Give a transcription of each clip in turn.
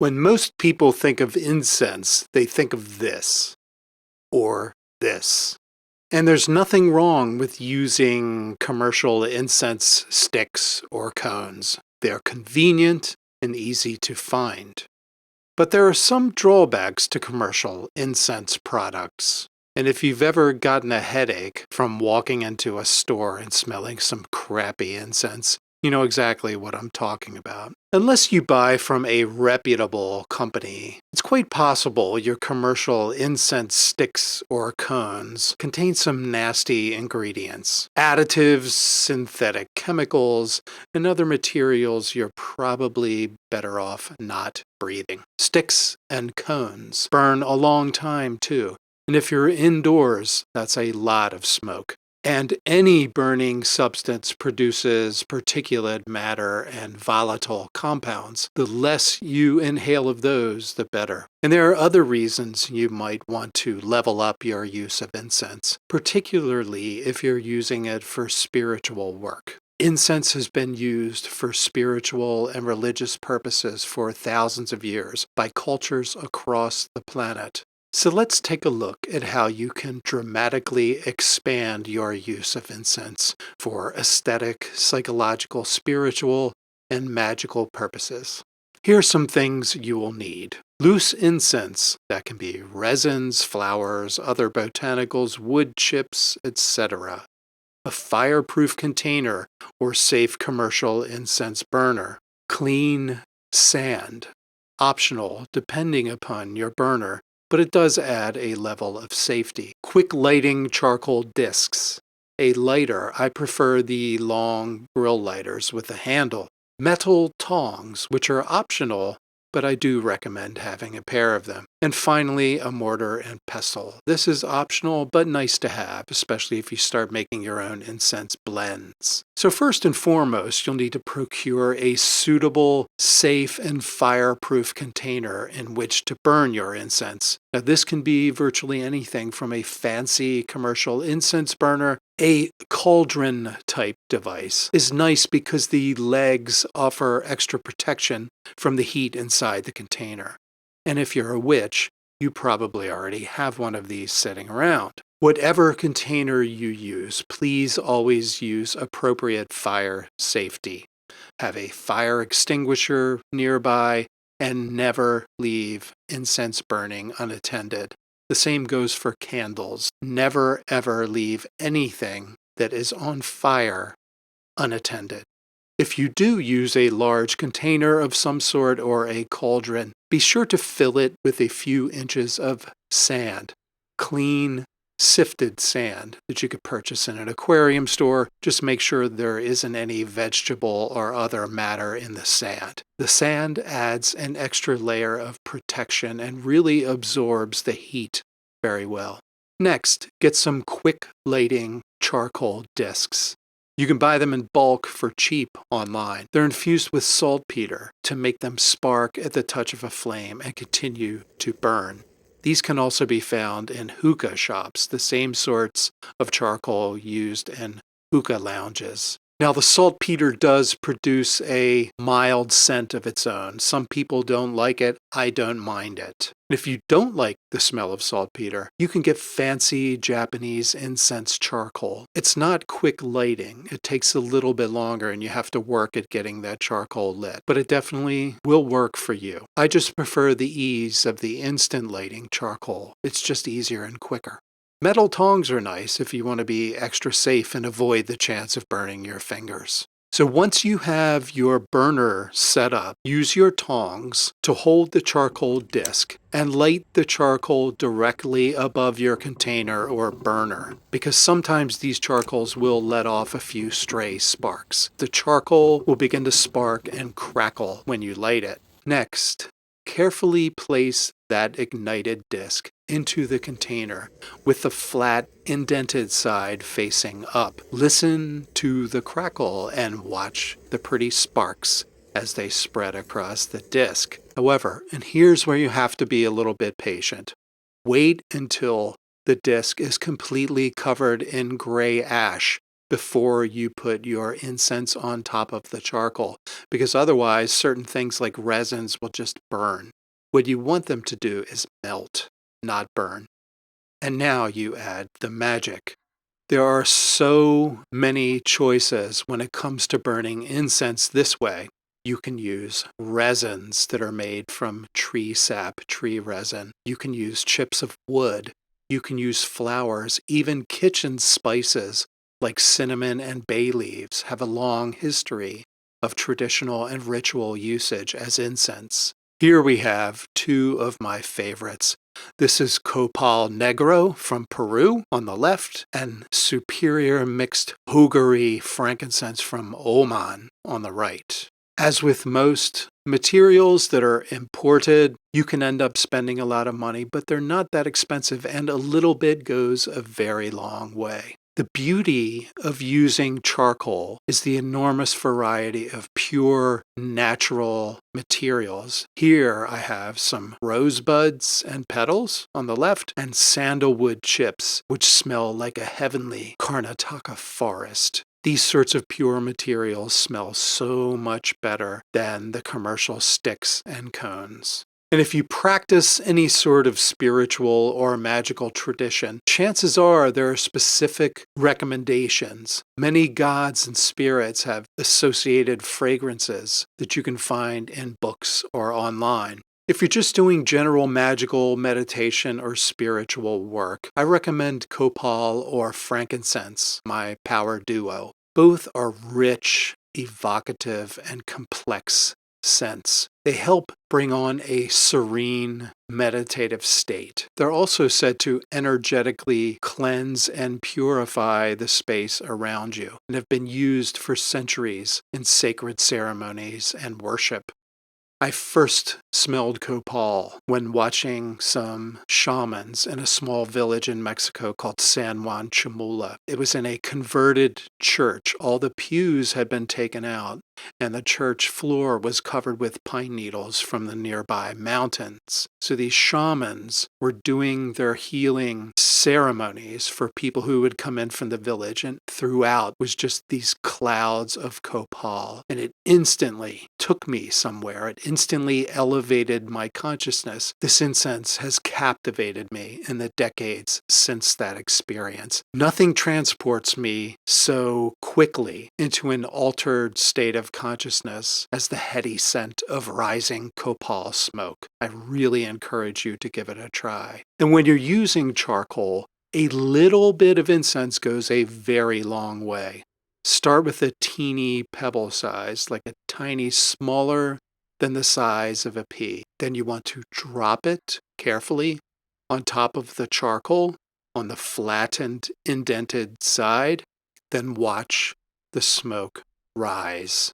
When most people think of incense, they think of this or this. And there's nothing wrong with using commercial incense sticks or cones. They're convenient and easy to find. But there are some drawbacks to commercial incense products. And if you've ever gotten a headache from walking into a store and smelling some crappy incense, you know exactly what I'm talking about. Unless you buy from a reputable company, it's quite possible your commercial incense sticks or cones contain some nasty ingredients, additives, synthetic chemicals, and other materials you're probably better off not breathing. Sticks and cones burn a long time too, and if you're indoors, that's a lot of smoke. And any burning substance produces particulate matter and volatile compounds. The less you inhale of those, the better. And there are other reasons you might want to level up your use of incense, particularly if you're using it for spiritual work. Incense has been used for spiritual and religious purposes for thousands of years by cultures across the planet. So let's take a look at how you can dramatically expand your use of incense for aesthetic, psychological, spiritual, and magical purposes. Here are some things you will need. Loose incense, that can be resins, flowers, other botanicals, wood chips, etc. A fireproof container or safe commercial incense burner. Clean sand, optional depending upon your burner, but it does add a level of safety. Quick lighting charcoal discs. A lighter, I prefer the long grill lighters with a handle. Metal tongs, which are optional, but I do recommend having a pair of them. And finally, a mortar and pestle. This is optional, but nice to have, especially if you start making your own incense blends. So first and foremost, you'll need to procure a suitable, safe, and fireproof container in which to burn your incense. Now, this can be virtually anything from a fancy commercial incense burner. A cauldron type device is nice because the legs offer extra protection from the heat inside the container. And if you're a witch, you probably already have one of these sitting around. Whatever container you use, please always use appropriate fire safety. Have a fire extinguisher nearby and never leave incense burning unattended. The same goes for candles. Never ever leave anything that is on fire unattended. If you do use a large container of some sort or a cauldron, be sure to fill it with a few inches of sand, clean, sifted sand that you could purchase in an aquarium store. Just make sure there isn't any vegetable or other matter in the sand. The sand adds an extra layer of protection and really absorbs the heat very well. Next, get some quick lighting charcoal discs. You can buy them in bulk for cheap online. They're infused with saltpeter to make them spark at the touch of a flame and continue to burn. These can also be found in hookah shops, the same sorts of charcoal used in hookah lounges. Now, the saltpeter does produce a mild scent of its own. Some people don't like it. I don't mind it. If you don't like the smell of saltpeter, you can get fancy Japanese incense charcoal. It's not quick lighting. It takes a little bit longer and you have to work at getting that charcoal lit, but it definitely will work for you. I just prefer the ease of the instant lighting charcoal. It's just easier and quicker. Metal tongs are nice if you want to be extra safe and avoid the chance of burning your fingers. So once you have your burner set up, use your tongs to hold the charcoal disc and light the charcoal directly above your container or burner, because sometimes these charcoals will let off a few stray sparks. The charcoal will begin to spark and crackle when you light it. Next, carefully place that ignited disc into the container with the flat, indented side facing up. Listen to the crackle and watch the pretty sparks as they spread across the disc. However, and here's where you have to be a little bit patient, wait until the disc is completely covered in gray ash before you put your incense on top of the charcoal, because otherwise certain things like resins will just burn. What you want them to do is melt, not burn. And now you add the magic. There are so many choices when it comes to burning incense this way. You can use resins that are made from tree sap, tree resin. You can use chips of wood. You can use flowers. Even kitchen spices like cinnamon and bay leaves have a long history of traditional and ritual usage as incense. Here we have two of my favorites. This is Copal Negro from Peru on the left, and Superior Mixed Hogari frankincense from Oman on the right. As with most materials that are imported, you can end up spending a lot of money, but they're not that expensive, and a little bit goes a very long way. The beauty of using charcoal is the enormous variety of pure natural materials. Here I have some rosebuds and petals on the left and sandalwood chips, which smell like a heavenly Karnataka forest. These sorts of pure materials smell so much better than the commercial sticks and cones. And if you practice any sort of spiritual or magical tradition, chances are there are specific recommendations. Many gods and spirits have associated fragrances that you can find in books or online. If you're just doing general magical meditation or spiritual work, I recommend copal or frankincense, my power duo. Both are rich, evocative, and complex scents. They help bring on a serene, meditative state. They're also said to energetically cleanse and purify the space around you and have been used for centuries in sacred ceremonies and worship. I first smelled copal when watching some shamans in a small village in Mexico called San Juan Chamula. It was in a converted church. All the pews had been taken out, and the church floor was covered with pine needles from the nearby mountains. So these shamans were doing their healing ceremonies for people who would come in from the village, and throughout was just these clouds of copal. And it instantly took me somewhere. It instantly elevated my consciousness. This incense has captivated me in the decades since that experience. Nothing transports me so quickly into an altered state of consciousness as the heady scent of rising copal smoke. I really encourage you to give it a try. And when you're using charcoal, a little bit of incense goes a very long way. Start with a teeny pebble size, like a tiny smaller than the size of a pea. Then you want to drop it carefully on top of the charcoal on the flattened, indented side. Then watch the smoke rise.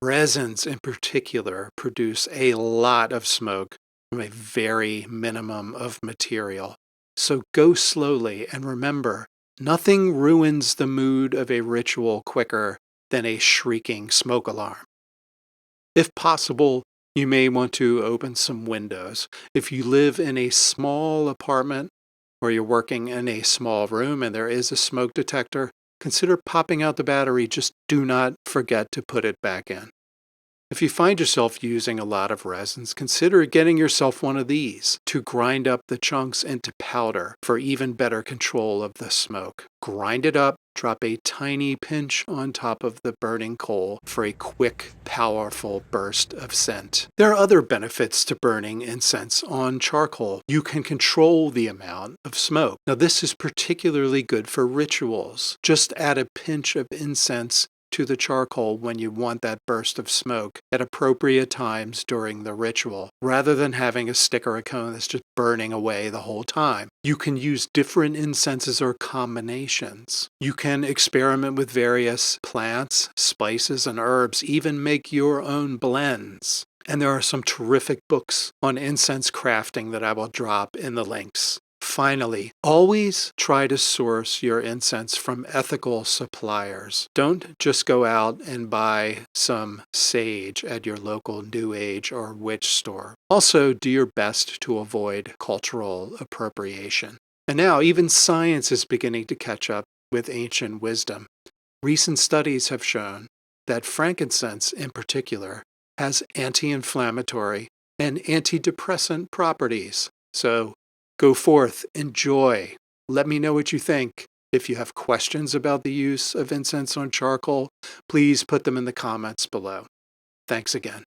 Resins in particular produce a lot of smoke from a very minimum of material. So go slowly and remember, nothing ruins the mood of a ritual quicker than a shrieking smoke alarm. If possible, you may want to open some windows. If you live in a small apartment or you're working in a small room and there is a smoke detector, consider popping out the battery. Just do not forget to put it back in. If you find yourself using a lot of resins, consider getting yourself one of these to grind up the chunks into powder for even better control of the smoke. Grind it up, drop a tiny pinch on top of the burning coal for a quick, powerful burst of scent. There are other benefits to burning incense on charcoal. You can control the amount of smoke. Now, this is particularly good for rituals. Just add a pinch of incense to the charcoal when you want that burst of smoke at appropriate times during the ritual, rather than having a stick or a cone that's just burning away the whole time. You can use different incenses or combinations. You can experiment with various plants, spices, and herbs, even make your own blends. And there are some terrific books on incense crafting that I will drop in the links. Finally, always try to source your incense from ethical suppliers. Don't just go out and buy some sage at your local New Age or witch store. Also, do your best to avoid cultural appropriation. And now, even science is beginning to catch up with ancient wisdom. Recent studies have shown that frankincense, in particular, has anti-inflammatory and antidepressant properties. So go forth, enjoy. Let me know what you think. If you have questions about the use of incense on charcoal, please put them in the comments below. Thanks again.